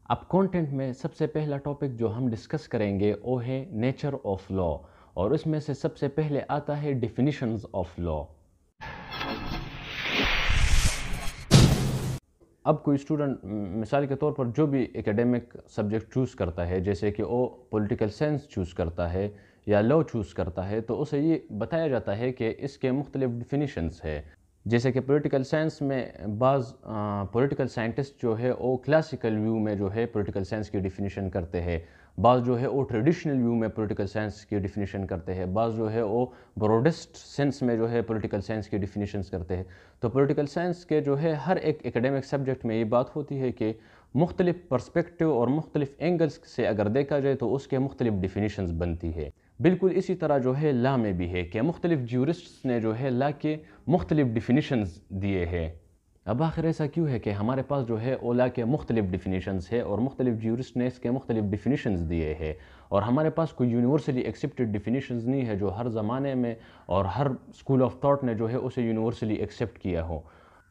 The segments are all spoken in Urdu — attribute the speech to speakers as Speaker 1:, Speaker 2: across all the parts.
Speaker 1: اب کانٹینٹ میں سب سے پہلا ٹاپک جو ہم ڈسکس کریں گے وہ ہے نیچر آف لا، اور اس میں سے سب سے پہلے آتا ہے ڈیفینیشنز آف لا۔ اب کوئی اسٹوڈنٹ مثال کے طور پر جو بھی ایکیڈیمک سبجیکٹ چوز کرتا ہے، جیسے کہ وہ پولیٹیکل سائنس چوز کرتا ہے یا لا چوز کرتا ہے، تو اسے یہ بتایا جاتا ہے کہ اس کے مختلف ڈیفینیشنز ہے۔ جیسے کہ پولیٹیکل سائنس میں بعض پولیٹیکل سائنٹسٹ جو ہے وہ کلاسیکل ویو میں جو ہے پولیٹیکل سائنس کی ڈیفینیشن کرتے ہیں، بعض جو ہے وہ ٹریڈیشنل ویو میں پولیٹیکل سائنس کی ڈیفینیشن کرتے ہیں، بعض جو ہے وہ براڈسٹ سینس میں جو ہے پولیٹیکل سائنس کی ڈیفینیشنز کرتے ہیں۔ تو پولیٹیکل سائنس کے جو ہے ہر ایک ایکیڈیمک سبجیکٹ میں یہ بات ہوتی ہے کہ مختلف پرسپیکٹیو اور مختلف اینگلز سے اگر دیکھا جائے تو اس کے مختلف ڈیفینیشنز بنتی ہے۔ بالکل اسی طرح جو ہے لا میں بھی ہے کہ مختلف جیورسٹس نے جو ہے لا کے مختلف ڈیفینیشنز دیے ہیں۔ اب آخر ایسا کیوں ہے کہ ہمارے پاس جو ہے لا کے مختلف ڈیفینیشنز ہے اور مختلف جیورسٹ نے اس کے مختلف ڈیفینیشنز دیے ہیں، اور ہمارے پاس کوئی یونیورسلی ایکسیپٹڈ ڈیفینیشنز نہیں ہے جو ہر زمانے میں اور ہر اسکول آف تھاٹ نے جو ہے اسے یونیورسلی ایکسیپٹ کیا ہو۔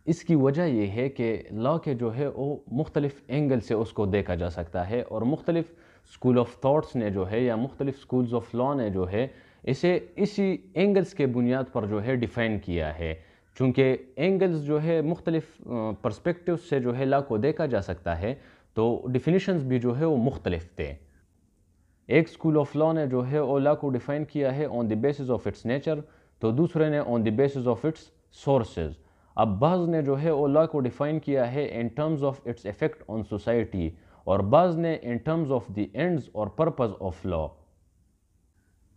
Speaker 1: اس کی وجہ یہ ہے کہ لا کے جو ہے وہ مختلف اینگل سے اس کو دیکھا جا سکتا ہے، اور مختلف اسکول آف تھاٹس نے جو ہے یا مختلف اسکولز آف لا نے جو ہے اسے اسی اینگلز کے بنیاد پر جو ہے ڈیفائن کیا ہے۔ چونکہ اینگلز جو ہے مختلف پرسپیکٹیوز سے جو ہے لا کو دیکھا جا سکتا ہے، تو ڈیفینیشنز بھی جو ہے وہ مختلف تھے۔ ایک اسکول آف لا نے جو ہے وہ لا کو ڈیفائن کیا ہے on the basis of its nature, تو دوسرے نے on the basis of its sources. اب بعض نے جو ہے وہ لا کو ڈیفائن کیا ہے in terms of its effect on society, اور بعض نے in terms of the ends اور پرپز آف لا۔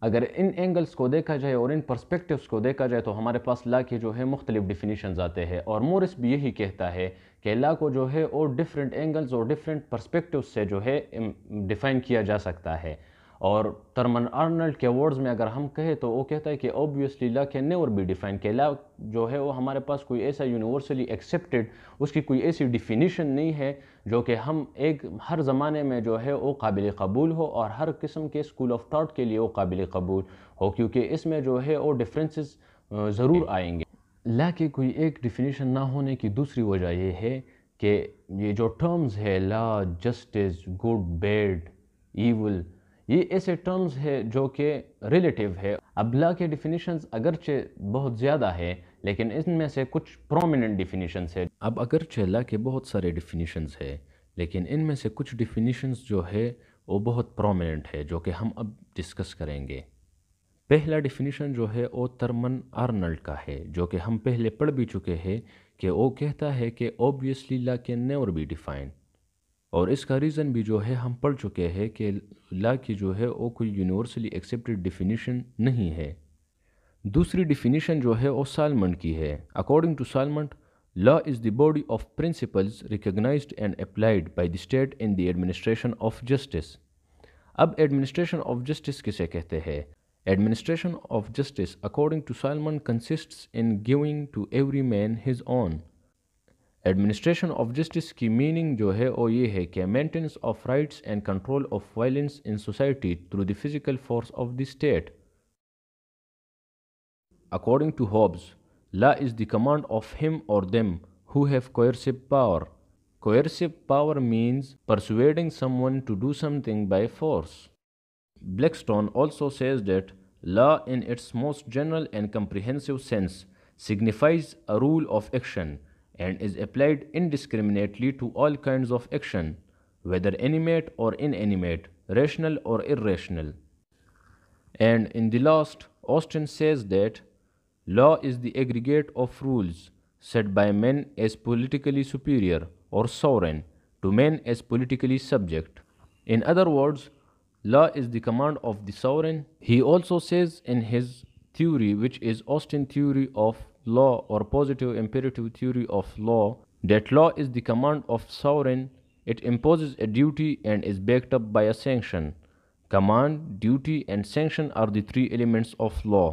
Speaker 1: اگر ان اینگلز کو دیکھا جائے اور ان پرسپیکٹیوز کو دیکھا جائے تو ہمارے پاس لا کے جو ہے مختلف ڈیفینیشنز آتے ہیں، اور مورس بھی یہی کہتا ہے کہ لا کو جو ہے وہ ڈیفرنٹ اینگلز اور ڈیفرنٹ پرسپیکٹیوز سے جو ہے ڈیفائن کیا جا سکتا ہے۔ اور ترمن آرنلڈ کے ورڈز میں اگر ہم کہیں تو وہ کہتا ہے کہ obviously law can never be define, کہ لا جو ہے وہ ہمارے پاس کوئی ایسا یونیورسلی ایکسیپٹڈ اس کی کوئی ایسی ڈیفینیشن نہیں ہے جو کہ ہم ہر زمانے میں جو ہے وہ قابل قبول ہو اور ہر قسم کے اسکول آف تھاٹ کے لیے وہ قابل قبول ہو، کیونکہ اس میں جو ہے وہ ڈفرینسز ضرور آئیں گے۔ لا کی کوئی ایک ڈیفینیشن نہ ہونے کی دوسری وجہ یہ ہے کہ یہ جو ٹرمز ہے لا، جسٹس، گڈ، بیڈ، ایول، یہ ایسے ٹرمز ہے جو کہ ریلیٹیو ہے۔ اب لا کے ڈیفینیشنز اگرچہ بہت زیادہ ہے لیکن ان میں سے کچھ پرومیننٹ ڈیفینیشنز ہے۔ اب اگرچہ لا کے بہت سارے ڈیفینیشنز ہے لیکن ان میں سے کچھ ڈیفینیشنز جو ہے وہ بہت پرومیننٹ ہے جو کہ ہم اب ڈسکس کریں گے۔ پہلا ڈیفینیشن جو ہے وہ ترمن آرنلڈ کا ہے، جو کہ ہم پہلے پڑھ بھی چکے ہیں، کہ وہ کہتا ہے کہ obviously law can never be define, اور اس کا ریزن بھی جو ہے ہم پڑھ چکے ہیں کہ لا کی جو ہے وہ کوئی یونیورسلی ایکسیپٹڈ ڈیفینیشن نہیں ہے۔ دوسری ڈیفینیشن جو ہے وہ سالمنٹ کی ہے۔ According to Salmond, law is the body of principles recognised and applied by the state in the administration of justice. اب ایڈمنسٹریشن آف جسٹس کسے کہتے ہیں؟ Administration of justice according to Salmond consists in giving to every man his own. Administration of justice کی میننگ جو ہے وہ یہ ہے کہ maintenance of rights and control of violence in society through the physical force of the state. According to Hobbes, law is the command of him or them who have coercive power. Coercive power means persuading someone to do something by force. Blackstone also says that law in its most general and comprehensive sense signifies a rule of action and is applied indiscriminately to all kinds of action, whether animate or inanimate, rational or irrational. And in the last, Austin says that law is the aggregate of rules set by men as politically superior or sovereign to men as politically subject. In other words, law is the command of the sovereign. He also says in his theory, which is Austin's theory of law or positive imperative theory of law, that law is the command of sovereign. It imposes a duty and is backed up by a sanction. Command, duty, and sanction are the three elements of law.